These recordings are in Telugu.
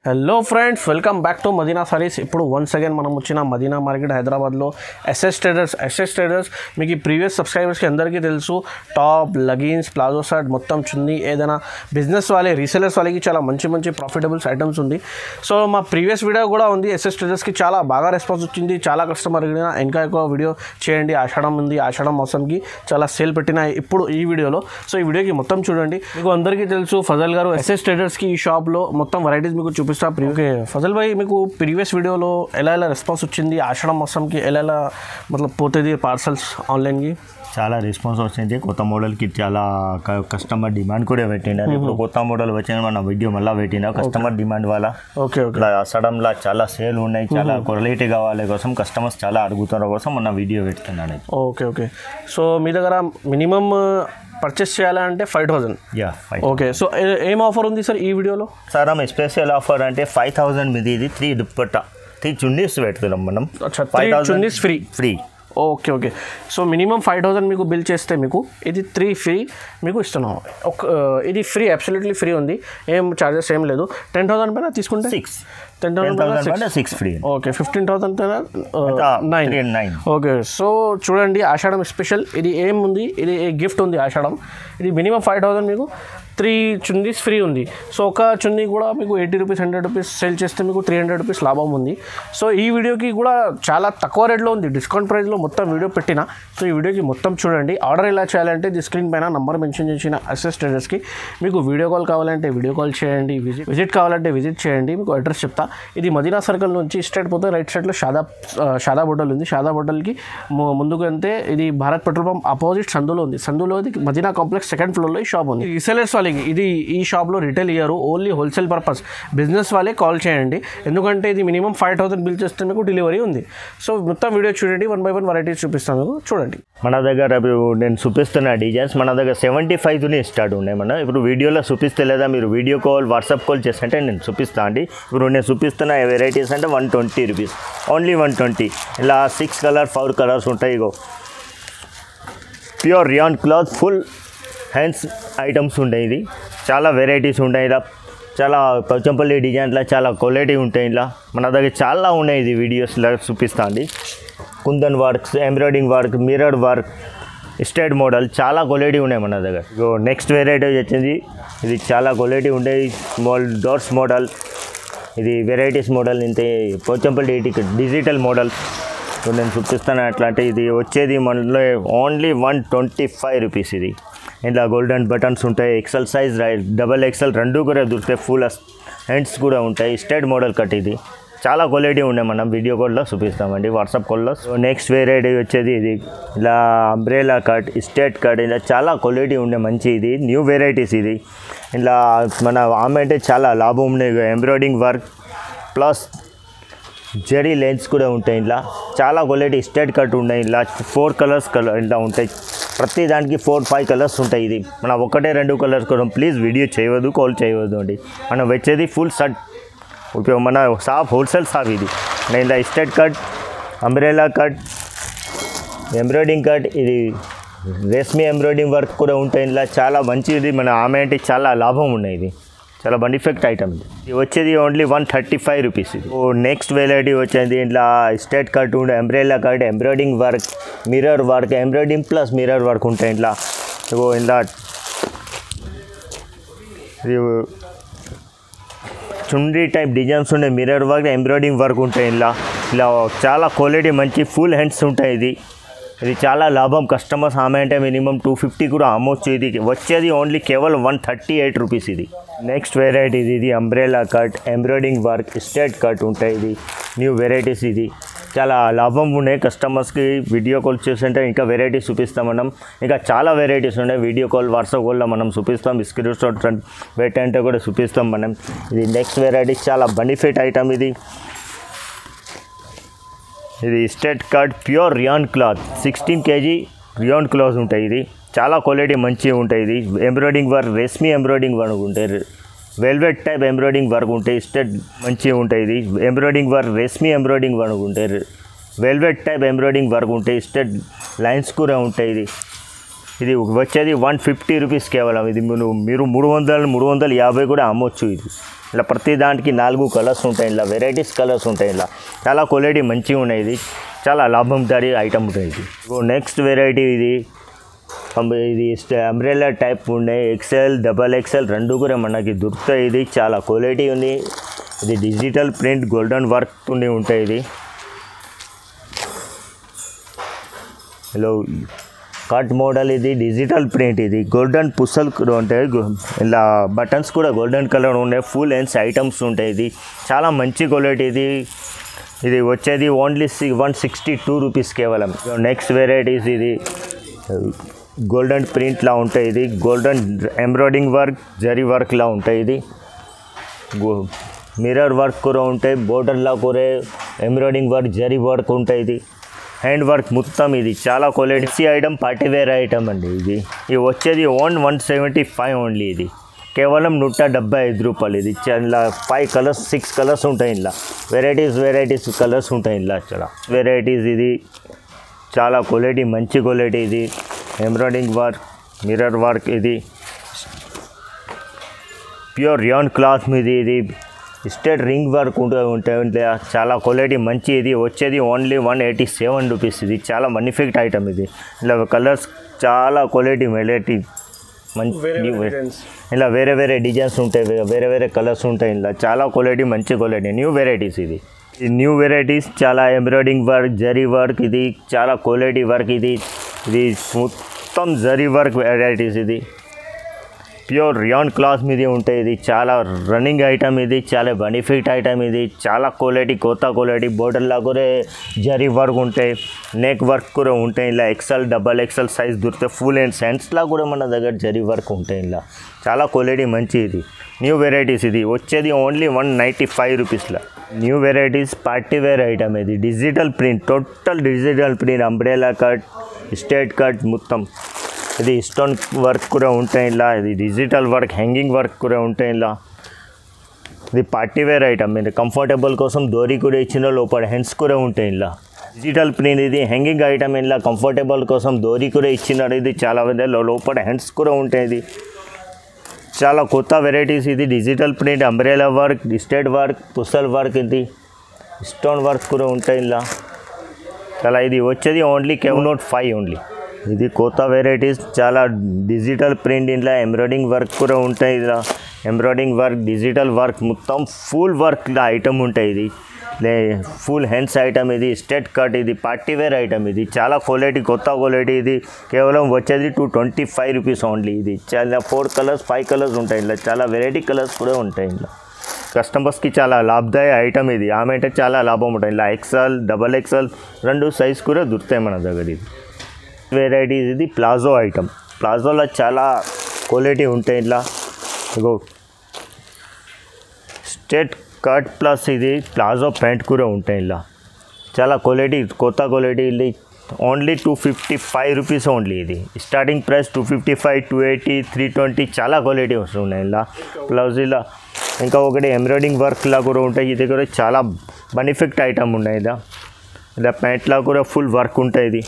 Hello friends, welcome back to Madina Sarees. ఇప్పుడు వన్స్ అగైన్ మనం వచ్చిన మదీనా మార్కెట్ హైదరాబాద్లో ఎస్ఎస్ ట్రేడర్స్ మీకు ఈ ప్రీవియస్ సబ్స్క్రైబర్స్కి అందరికీ తెలుసు. టాప్, లెగిన్స్, ప్లాజో షర్ట్, మొత్తం చున్నీ, ఏదైనా బిజినెస్ వాళ్ళే రీసెలర్స్ వాళ్ళకి చాలా మంచి ప్రాఫిటబుల్స్ ఐటమ్స్ ఉంది. సో మా ప్రీవియస్ వీడియో కూడా ఉంది. ఎస్ఎస్ ట్రేడర్స్కి చాలా బాగా రెస్పాన్స్ వచ్చింది. చాలా కస్టమర్ అడిగిన ఇంకా ఎక్కువ వీడియో చేయండి. ఆషాఢం ఉంది, ఆషాఢం మోసంకి చాలా సేల్ పెట్టిన ఇప్పుడు ఈ వీడియోలో. సో ఈ వీడియోకి మొత్తం చూడండి. మీకు అందరికీ తెలుసు ఫజల్ గారు ఎస్ఎస్ ట్రేడర్స్కి ఈ షాప్లో మొత్తం వెరైటీస్ మీకు చూపిస్తా. ఓకే ఫజల్ భాయ్, మీకు ప్రీవియస్ వీడియోలో ఎలా రెస్పాన్స్ వచ్చింది? ఆషాఢం మాసంకి ఎలా మతలబ్ పోతుంది పార్సల్స్ ఆన్లైన్కి? చాలా రెస్పాన్స్ వచ్చింది. కొత్త మోడల్కి చాలా కస్టమర్ డిమాండ్ కూడా పెట్టినారు. ఇప్పుడు కొత్త మోడల్ వచ్చిన మన వీడియో మళ్ళీ పెట్టినా కస్టమర్ డిమాండ్ వల్ల. ఓకే సడన్లా చాలా సేల్ ఉన్నాయి, చాలా క్వాలిటీ కావాలి కోసం కస్టమర్స్ చాలా అడుగుతున్న కోసం మన వీడియో పెడుతున్నాను. ఓకే సో మీ దగ్గర మినిమం పర్చేస్ చేయాలంటే 5,000. ఓకే, సో ఏం ఆఫర్ ఉంది సార్ ఈ వీడియోలో? సార్ స్పెషల్ ఆఫర్ అంటే 5,000 మీద ఇది 3 దుప్పట్టా 3 చున్నీస్ పెడుతున్నాం మనం. 5,000 chunnis free. Okay so minimum 5,000 మీకు బిల్ చేస్తే మీకు ఇది 3 ఫ్రీ మీకు ఇస్తున్నాం. ఇది ఫ్రీ, అబ్సల్యూట్లీ ఫ్రీ ఉంది, ఏం ఛార్జెస్ ఏం లేదు. 10,000 పైన తీసుకుంటే 10,000 ఫ్రీ. ఓకే, 15,000 పైన 9. ఓకే, సో చూడండి ఆషాఢం స్పెషల్ ఇది ఏముంది, ఇది గిఫ్ట్ ఉంది ఆషాఢం. ఇది మినిమం 5,000 మీకు 3 చున్నీస్ ఫ్రీ ఉంది. సో ఒక చున్నీ కూడా మీకు 80 రూపీస్ 100 రూపీస్ సేల్ చేస్తే మీకు 300 రూపీస్ లాభం ఉంది. సో ఈ వీడియోకి కూడా చాలా తక్కువ రేట్లో ఉంది, డిస్కౌంట్ ప్రైస్లో మొత్తం వీడియో పెట్టిన. సో ఈ వీడియోకి మొత్తం చూడండి. ఆర్డర్ ఎలా చేయాలంటే ది స్క్రీన్ పైన నంబర్ మెన్షన్ చేసిన ఎస్ఎస్ ట్రేడర్స్కి మీకు వీడియో కాల్ కావాలంటే వీడియో కాల్ చేయండి, విజిట్ కావాలంటే విజిట్ చేయండి. మీకు అడ్రస్ చెప్తా. ఇది మదీనా సర్కిల్ నుంచి స్ట్రైట్ పోతే రైట్ సైడ్లో షాదా హోటల్ ఉంది. షాదా హోటల్కి ముందుకు వెళ్తే ఇది భారత్ పెట్రోల్ పంప్ ఆపోజిట్ సందులో ఉంది. సందులో మదీనా కాంప్లెక్స్ 2nd ఫ్లోర్లో ఈ షాప్ ఉంది. రీసెలర్స్ వాళ్ళకి ఇది ఈ షాప్లో రిటైల్ ఇయ్యారు, ఓన్లీ హోల్సేల్ పర్పస్. బిజినెస్ వాళ్ళే కాల్ చేయండి, ఎందుకంటే ఇది మినిమం 5,000 బిల్ చేస్తే మీకు డెలివరీ ఉంది. సో మొత్తం వీడియో చూడండి, 1 by 1 వెరైటీస్ చూపిస్తాను మీకు చూడండి. మన దగ్గర నేను చూపిస్తున్న డిజైన్స్ మన దగ్గర 75 స్టార్ట్ ఉన్నాయి. ఇప్పుడు వీడియోలో చూపిస్తే లేదా మీరు వీడియో కాల్ వాట్సాప్ కాల్ చేస్తుంటే నేను చూపిస్తాను అండి. ఇప్పుడు నేను చూపిస్తున్న వెరైటీస్ అంటే 120 రూపీస్, ఓన్లీ 120. ఇలా 6 కలర్ 4 కలర్స్ ఉంటాయి. ఇగో pure rayon cloth full hands items ఉంటాయి. ఇది చాలా వెరైటీస్ ఉంటాయి. ఇలా చాలా పచ్చంపల్లి డిజైన్లో చాలా క్వాలిటీ ఉంటాయి. ఇలా మన దగ్గర చాలా ఉన్నాయి. ఇది వీడియోస్లో చూపిస్తా అండి. Kundan works, embroidering work, mirror work, state model చాలా క్వాలిటీ ఉన్నాయి మన దగ్గర. నెక్స్ట్ వెరైటీ వచ్చింది, ఇది చాలా క్వాలిటీ ఉంటాయి. స్మాల్ డోర్స్ మోడల్, ఇది వెరైటీస్ మోడల్. ఇంత పోచంపల్లి డిజిటల్ మోడల్ నేను చూపిస్తాను. అట్లాంటి ఇది వచ్చేది మనలో ఓన్లీ 125 రూపీస్. ఇది ఇంట్లో గోల్డెన్ బటన్స్ ఉంటాయి, ఎక్సెల్ సైజ్, XXL రెండు కూడా దొరుకుతాయి. ఫుల్ హ్యాండ్స్ కూడా ఉంటాయి. స్టేట్ మోడల్ కట్ ఇది చాలా క్వాలిటీ ఉన్నాయి. మనం వీడియో కాల్లో చూపిస్తామండి, వాట్సాప్ కాల్లో. నెక్స్ట్ వెరైటీ వచ్చేది ఇది ఇలా అంబ్రెలా కట్, స్టేట్ కట్, ఇలా చాలా క్వాలిటీ ఉండే మంచి. ఇది న్యూ వెరైటీస్. ఇది ఇలా మన ఆమె అంటే చాలా లాభం ఉన్నాయి. Embroidering work plus zari lens కూడా ఉంటాయి. ఇలా చాలా క్వాలిటీ స్టేట్ కట్ ఉన్నాయి. ఇలా 4 కలర్స్ ఇలా ఉంటాయి. ప్రతి దానికి 4-5 కలర్స్ ఉంటాయి. ఇది మనం 1-2 కలర్స్ కూడా ప్లీజ్ వీడియో చేయవద్దు, కాల్ చేయవద్దు అండి. మనం వచ్చేది ఫుల్ షర్ట్ మన షాప్, హోల్సేల్ షాప్ ఇది. ఇలా state cut, umbrella cut, embroidering cut, ఇది రేష్మి ఎంబ్రాయిడింగ్ వర్క్ కూడా ఉంటాయి. ఇలా చాలా మంచిది. మన ఆమె అంటే చాలా లాభం ఉన్నాయి. ఇది చాలా బెనిఫిట్ ఐటమ్. ఇది వచ్చేది ఓన్లీ 135 రూపీస్. ఇది నెక్స్ట్ వెరైటీ వచ్చేది ఇట్లా స్టేట్ కట్ ఉండే, umbrella cut, embroidering work, mirror work, embroidering plus mirror work ఉంటాయి. ఇట్లా ఇలా చుండ్రీ టైప్ డిజైన్స్ ఉండే, మిర్రర్ వర్క్, ఎంబ్రాయిడింగ్ వర్క్ ఉంటాయి. ఇలా చాలా క్వాలిటీ మంచి ఫుల్ హ్యాండ్స్ ఉంటాయి. ఇది చాలా లాభం. కస్టమర్స్ ఆమె అంటే మినిమం 250 కూడా అమ్మొచ్చు. ఇది వచ్చేది ఓన్లీ కేవలం 138 రూపీస్. ఇది నెక్స్ట్ వెరైటీ ఇది umbrella cut, embroidering work, state cut ఉంటాయి. ఇది న్యూ వెరైటీస్. ఇది చాలా లాభం ఉన్నాయి. కస్టమర్స్కి వీడియో కాల్ చేస్తుంటే ఇంకా వెరైటీస్ చూపిస్తాం మనం. ఇంకా చాలా వెరైటీస్ ఉన్నాయి. వీడియో కాల్ వాట్సాప్ కాల్లో మనం చూపిస్తాం. స్క్రీన్ షాట్ పెట్టంటే కూడా చూపిస్తాం మనం. ఇది నెక్స్ట్ వెరైటీ చాలా బెనిఫిట్ ఐటమ్. ఇది straight cut pure rayon cloth 16 kg rayon cloth ఉంటాయి. ఇది చాలా క్వాలిటీ మంచిగా ఉంటాయి. ఇది ఎంబ్రాయిడింగ్ వర్క్, రేష్మి ఎంబ్రాయిడింగ్ వర్క్ ఉంటాయి. వెల్వెట్ టైప్ ఎంబ్రాయిడింగ్ వర్క్ ఉంటాయి. స్టేట్ మంచిగా ఉంటాయి. ఇది ఎంబ్రాయిడింగ్ వర్క్, రేష్మి ఎంబ్రాయిడింగ్ వర్క్ ఉంటాయి. వెల్వెట్ టైప్ ఎంబ్రాయిడింగ్ వర్క్ ఉంటాయి. స్టేట్ లైన్స్ కూడా ఉంటాయి. ఇది వచ్చేది 150 రూపీస్ కేవలం. ఇది మీరు 300-350 కూడా అమ్మొచ్చు. ఇది ఇలా ప్రతి దానికి 4 కలర్స్ ఉంటాయి, ఇలా వెరైటీస్ కలర్స్ ఉంటాయి, ఇలా చాలా క్వాలిటీ మంచిగా ఉన్నాయి, ఇది చాలా లాభందారీ ఐటమ్ ఉంటుంది ఇది. నెక్స్ట్ వెరైటీ ఇది అంబ్రెల్లా టైప్ ఉన్నాయి, XL XXL రెండు కూడా మనకి దొరుకుతాయి, ఇది చాలా క్వాలిటీ ఉంది, ఇది డిజిటల్ ప్రింట్ గోల్డెన్ వర్క్ ఉండి ఉంటాయి, ఇది హలో కట్ మోడల్, ఇది డిజిటల్ ప్రింట్, ఇది గోల్డెన్ పుసలు కూడా ఉంటాయి, ఇలా బటన్స్ కూడా గోల్డెన్ కలర్ ఉన్నాయి, ఫుల్ లెన్స్ ఐటమ్స్ ఉంటాయి, ఇది చాలా మంచి క్వాలిటీ, ఇది వచ్చేది ఓన్లీ 162 రూపీస్ కేవలం. నెక్స్ట్ వెరైటీస్ ఇది గోల్డెన్ ప్రింట్లా ఉంటాయి, ఇది గోల్డెన్ ఎంబ్రాయిడింగ్ వర్క్ జరీ వర్క్లా ఉంటాయి, ఇది మిర్రర్ వర్క్ కూడా ఉంటాయి, బోర్డర్లా కూడా ఎంబ్రాయిడింగ్ వర్క్ జరీ వర్క్ ఉంటాయి, ఇది హ్యాండ్ వర్క్ మొత్తం, ఇది చాలా క్వాలిటీ ఐటమ్, పార్టీవేర్ ఐటమ్ అండి, ఇది వచ్చేది 175 ఓన్లీ, ఇది కేవలం 175 రూపాయలు, ఇది ఇలా 5 కలర్స్ 6 కలర్స్ ఉంటాయి, ఇలా వెరైటీస్ కలర్స్ ఉంటాయి, ఇలా చాలా వెరైటీస్, ఇది చాలా క్వాలిటీ మంచి క్వాలిటీ, ఇది ఎంబ్రాయిడింగ్ వర్క్ మిర్రర్ వర్క్, ఇది ప్యూర్ రియాన్ క్లాత్ మీద, ఇది స్టేట్ రింగ్ వర్క్ ఉంటాయి, చాలా క్వాలిటీ మంచి, ఇది వచ్చేది ఓన్లీ 187 రూపీస్, ఇది చాలా బెనిఫిట్ ఐటమ్, ఇది ఇలా కలర్స్ చాలా క్వాలిటీ వెరైటీ మంచి, ఇలా వేరే డిజైన్స్ ఉంటాయి, వేరే కలర్స్ ఉంటాయి, ఇలా చాలా క్వాలిటీ మంచి క్వాలిటీ న్యూ వెరైటీస్, ఇది న్యూ వెరైటీస్ చాలా ఎంబ్రాయిడింగ్ వర్క్ జరీ వర్క్, ఇది చాలా క్వాలిటీ వర్క్, ఇది మొత్తం జరీ వర్క్ వెరైటీస్, ఇది ప్యూర్ రియాన్ క్లాత్ మీద ఉంటాయి, ఇది చాలా రన్నింగ్ ఐటమ్, ఇది చాలా బెనిఫిట్ ఐటమ్, ఇది చాలా క్వాలిటీ కొత్త క్వాలిటీ, బోర్డర్లా కూడా జరీ వర్క్ ఉంటాయి, నెక్ వర్క్ కూడా ఉంటాయి, ఇలా XL XXL సైజ్ దొరుకుతాయి, ఫుల్ అండ్ హ్యాండ్స్లా కూడా మన దగ్గర జరీ వర్క్ ఉంటాయి, ఇలా చాలా క్వాలిటీ మంచి, ఇది న్యూ వెరైటీస్, ఇది వచ్చేది ఓన్లీ 195 రూపీస్లో. న్యూ వెరైటీస్ పార్టీవేర్ ఐటమ్, ఇది digital print, total digital print, umbrella cut straight cut మొత్తం, ఇది స్టోన్ వర్క్ కూడా ఉంటాయి, ఇలా ఇది డిజిటల్ వర్క్ హ్యాంగింగ్ వర్క్ కూడా ఉంటాయి, ఇలా ఇది పార్టీవేర్ ఐటమ్, ఇది కంఫర్టబుల్ కోసం డోరీ కూడా ఇచ్చిన లోపల హ్యాండ్స్ కూడా ఉంటాయి, ఇలా డిజిటల్ ప్రింట్, ఇది హ్యాంగింగ్ ఐటమ్, ఇలా కంఫర్టబుల్ కోసం డోరీ కూడా ఇచ్చినారు, ఇది చాలా లోపల హ్యాండ్స్ కూడా ఉంటాయి, ఇది చాలా కొత్త వెరైటీస్, ఇది digital print umbrella work straight work పుసల్ వర్క్, ఇది స్టోన్ వర్క్ కూడా ఉంటాయి, ఇలా చాలా ఇది వచ్చేది ఓన్లీ 105 ఓన్లీ, ఇది కొత్త వెరైటీస్ చాలా డిజిటల్ ప్రింట్, ఇలా ఎంబ్రాయిడింగ్ వర్క్ కూడా ఉంటాయి, ఇలా ఎంబ్రాయిడింగ్ వర్క్ డిజిటల్ వర్క్ మొత్తం ఫుల్ వర్క్ ఐటమ్ ఉంటాయి, ఇది ఫుల్ హ్యాండ్స్ ఐటమ్, ఇది స్ట్రేట్ కట్, ఇది పార్టీవేర్ ఐటమ్, ఇది చాలా క్వాలిటీ కొత్త క్వాలిటీ, ఇది కేవలం వచ్చేది 225 రూపీస్ ఓన్లీ, ఇది చాలా 4 కలర్స్ 5 కలర్స్ ఉంటాయి, ఇలా చాలా వెరైటీ కలర్స్ కూడా ఉంటాయి, ఇలా కస్టమర్స్కి చాలా లాభదాయ ఐటమ్, ఇది ఆమె అంటే చాలా లాభం ఉంటుంది, ఇలా XL XXL రెండు సైజ్ కూడా దొరుకుతాయి మన దగ్గర. ఇది వెరైటీస్, ఇది ప్లాజో ఐటమ్, ప్లాజోలో చాలా క్వాలిటీ ఉంటాయి, ఇలా ఇగో స్ట్రేట్ కట్ ప్లస్ ఇది ప్లాజో ప్యాంట్ కూడా ఉంటాయి, ఇలా చాలా క్వాలిటీ కొత్త క్వాలిటీ, ఇది ఓన్లీ 255 రూపీస్ ఓన్లీ, ఇది స్టార్టింగ్ ప్రైస్ 255 280 320 చాలా క్వాలిటీ వస్తున్నాయి, ఇలా ప్లస్ ఇలా ఇంకా ఒకటి ఎంబ్రాయిడింగ్ వర్క్లా కూడా ఉంటాయి, ఇది కూడా చాలా బెనిఫిట్ ఐటమ్ ఉన్నాయి, ఇలా ప్యాంట్లా కూడా ఫుల్ వర్క్ ఉంటుంది, ఇది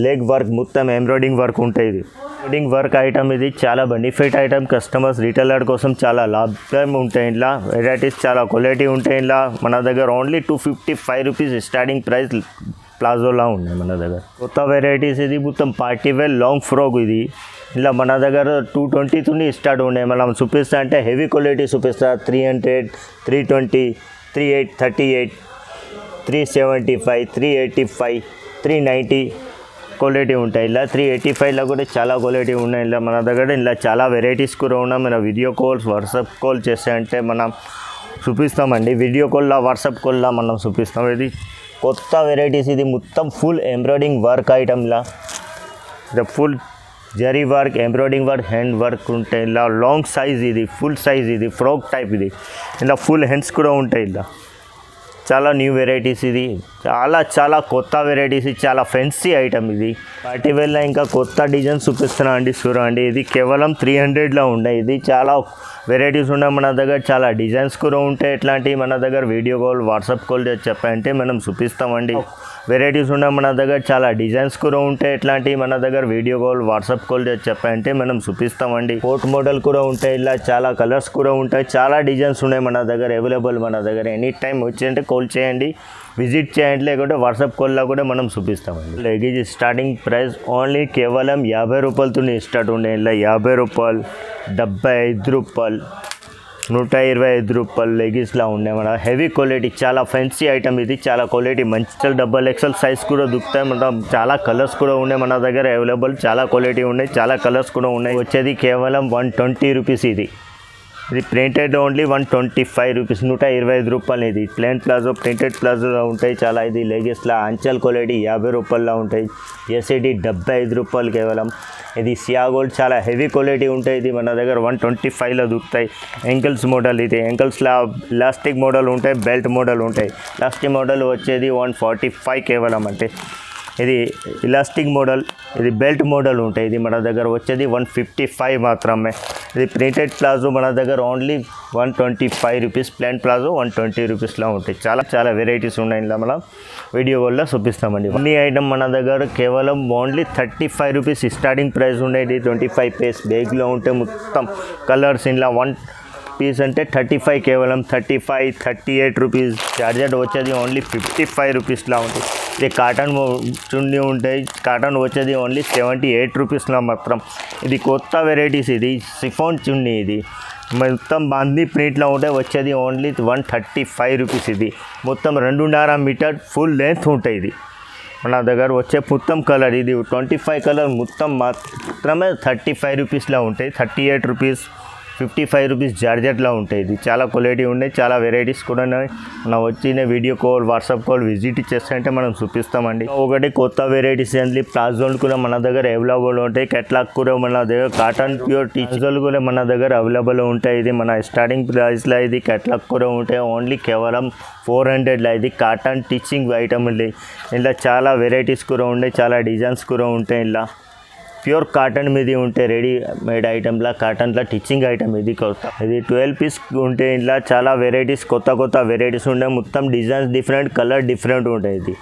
లెగ్ వర్క్ మొత్తం ఎంబ్రాయిడింగ్ వర్క్ ఉంటుంది, ఇది ఎంబ్రాయిడింగ్ వర్క్ ఐటమ్, ఇది చాలా బెనిఫిట్ ఐటమ్, కస్టమర్స్ రీటైలర్ కోసం చాలా లాభం ఉంటాయి, ఇలా వెరైటీస్ చాలా క్వాలిటీ ఉంటాయి, ఇలా మన దగ్గర ఓన్లీ 255 రూపీస్ స్టార్టింగ్ ప్రైస్ ప్లాజోలా ఉన్నాయి మన దగ్గర. కొత్త వెరైటీస్, ఇది మొత్తం పార్టీవేర్ లాంగ్ ఫ్రాక్, ఇది ఇలా మన దగ్గర 220 స్టార్ట్ ఉన్నాయి, మనం చూపిస్తా అంటే హెవీ క్వాలిటీ చూపిస్తా, 300 320 38 375 385 390 క్వాలిటీ ఉంటాయి, ఇలా 385లో కూడా చాలా క్వాలిటీ ఉన్నాయి, ఇలా మన దగ్గర ఇలా చాలా వెరైటీస్ కూడా ఉన్నాయి, మన వీడియో కాల్స్ వాట్సాప్ కాల్ చేస్తే అంటే మనం చూపిస్తామండి, వీడియో కాల్లో వాట్సాప్ కాల్లో మనం చూపిస్తాం, ఇది కొత్త వెరైటీస్, ఇది మొత్తం ఫుల్ ఎంబ్రాయిడింగ్ వర్క్ ఐటమ్లా, ఇది full zari work embroidering work hand work ఉంటాయి, ఇలా లాంగ్ సైజ్, ఇది ఫుల్ సైజ్, ఇది ఫ్రాక్ టైప్, ఇది ఇలా ఫుల్ హ్యాండ్స్ కూడా ఉంటాయి, ఇలా చాలా న్యూ వెరైటీస్, ఇది చాలా కొత్త వెరైటీస్, చాలా ఫెన్సీ ఐటమ్, ఇది పార్టీవేర్లో ఇంకా కొత్త డిజైన్స్ చూపిస్తున్నా అండి, చూడండి, ఇది కేవలం 300లో ఉన్నాయి, ఇది చాలా వెరైటీస్ ఉన్నాయి మన దగ్గర, చాలా డిజైన్స్ కూడా ఉంటాయి. ఇట్లాంటివి మన దగ్గర వీడియో కాల్ వాట్సాప్ కాల్ చెప్పంటే మనం చూపిస్తామండి. వెరైటీస్ ఉన్నాయి మన దగ్గర, చాలా డిజైన్స్ కూడా ఉంటాయి. ఇట్లాంటివి మన దగ్గర వీడియో కాల్ వాట్సాప్ కాల్ చెప్పంటే మనం చూపిస్తామండి. కోట్ మోడల్ కూడా ఉంటాయి, ఇలా చాలా కలర్స్ కూడా ఉంటాయి, చాలా డిజైన్స్ ఉన్నాయి మన దగ్గర అవైలబుల్. మన దగ్గర ఎనీ టైం వచ్చి కాల్ చేయండి, విజిట్ చేయండి, లేకుంటే వాట్సాప్ కాల్లో కూడా మనం చూపిస్తామండి. లెగీజ్ స్టార్టింగ్ ప్రైస్ ఓన్లీ కేవలం 50 రూపాయలతో స్టార్ట్ ఉన్నాయి. ఇలా 50 రూపాయలు, 75 రూపాయలు, 125 రూపాయలు లెగీస్లా ఉన్నాయి. మన హెవీ క్వాలిటీ, చాలా ఫ్యాన్సీ ఐటమ్ ఇది, చాలా క్వాలిటీ మంచి డబల్ ఎక్సెల్ సైజ్ కూడా దొరుకుతాయి. మనం చాలా కలర్స్ కూడా ఉన్నాయి మన దగ్గర అవైలబుల్, చాలా క్వాలిటీ ఉన్నాయి, చాలా కలర్స్ కూడా ఉన్నాయి. వచ్చేది కేవలం 120 రూపీస్. ఇది ప్రింటెడ్ ఓన్లీ 125 రూపీస్, 125 రూపాయలు. ఇది ప్లెయిన్ ప్లాజో, ప్రింటెడ్ ప్లాజోలో ఉంటాయి చాలా. ఇది లెగీస్లా అంచల్ క్వాలిటీ 50 రూపాయల్లో ఉంటాయి. ఎస్ఏడి 75 రూపాయలు కేవలం. ఇది సియా గోల్డ్, చాలా హెవీ క్వాలిటీ ఉంటాయి. ఇది మన దగ్గర 125లో దొరుకుతాయి. యాంకిల్స్ మోడల్, ఇది యాంకిల్స్లా ఎలాస్టిక్ మోడల్ ఉంటాయి, బెల్ట్ మోడల్ ఉంటాయి. ఎలాస్టిక్ మోడల్ వచ్చేది 145 కేవలం. అంటే ఇది ఎలాస్టిక్ మోడల్, ఇది బెల్ట్ మోడల్ ఉంటాయి. ఇది మన దగ్గర వచ్చేది 155 మాత్రమే. ఇది ప్రింటెడ్ ప్లాజో మన దగ్గర ఓన్లీ 125 రూపీస్, ప్లెయిన్ ప్లాజో 120 రూపీస్లో ఉంటాయి. చాలా వెరైటీస్ ఉన్నాయి. ఇలా మనం వీడియో వల్ల చూపిస్తామండి. అన్ని ఐటమ్ మన దగ్గర కేవలం ఓన్లీ 35 రూపీస్ స్టార్టింగ్ ప్రైస్ ఉండేది. 25 పీస్ బ్యాగ్లో ఉంటే మొత్తం కలర్స్. ఇలా 1 పీస్ అంటే 35 కేవలం, 35, 38 రూపీస్. చార్జెట్ వచ్చేది ఓన్లీ 55 రూపీస్లా ఉంటుంది. ఇది కాటన్ చున్నీ ఉంటాయి, కాటన్ వచ్చేది ఓన్లీ 78 రూపీస్లో మాత్రం. ఇది కొత్త వెరైటీస్, ఇది సిఫాన్ చున్నీ. ఇది మొత్తం బాందీ ప్రింట్లో ఉంటే వచ్చేది ఓన్లీ 135 రూపీస్. ఇది మొత్తం 2.5 మీటర్ ఫుల్ లెంత్ ఉంటాయి. ఇది మన దగ్గర వచ్చే మొత్తం కలర్, ఇది 25 కలర్ మొత్తం మాత్రమే 35 రూపీస్లో ఉంటాయి. 38 రూపీస్, 55 రూపీస్ జార్జెట్లో ఉంటాయి. ఇది చాలా క్వాలిటీ ఉన్నాయి, చాలా వెరైటీస్ కూడా ఉన్నాయి. మనం వచ్చిన video call WhatsApp call visit చేస్తే మనం చూపిస్తామండి. ఒకటి కొత్త వెరైటీస్ ఏంటి, ప్లాజోలు కూడా మన దగ్గర అవైలబుల్ ఉంటాయి. కెట్లాగ్ కూడా మన దగ్గర, కాటన్ ప్యూర్ టీచర్లు కూడా మన దగ్గర అవైలబుల్ ఉంటాయి. ఇది మన స్టార్టింగ్ ప్రైస్లో ఇది కెట్లాగ్ కూడా ఉంటాయి ఓన్లీ కేవలం 400లో. ఇది కాటన్ టీచింగ్ ఐటమ్. ఇలా చాలా వెరైటీస్ కూడా ఉంటాయి, చాలా డిజైన్స్ కూడా ఉంటాయి. ఇలా ప్యూర్ కాటన్ మీద ఉంటే రెడీ మేడ్ ఐటమ్లా, కాటన్లా టీచింగ్ ఐటమ్. ఇది కొత్త, ఇది 12 పీస్ ఉంటే ఇలా చాలా వెరైటీస్, కొత్త వెరైటీస్ ఉంటాయి. మొత్తం డిజైన్స్ డిఫరెంట్, కలర్ డిఫరెంట్ ఉంటాయి. ఇది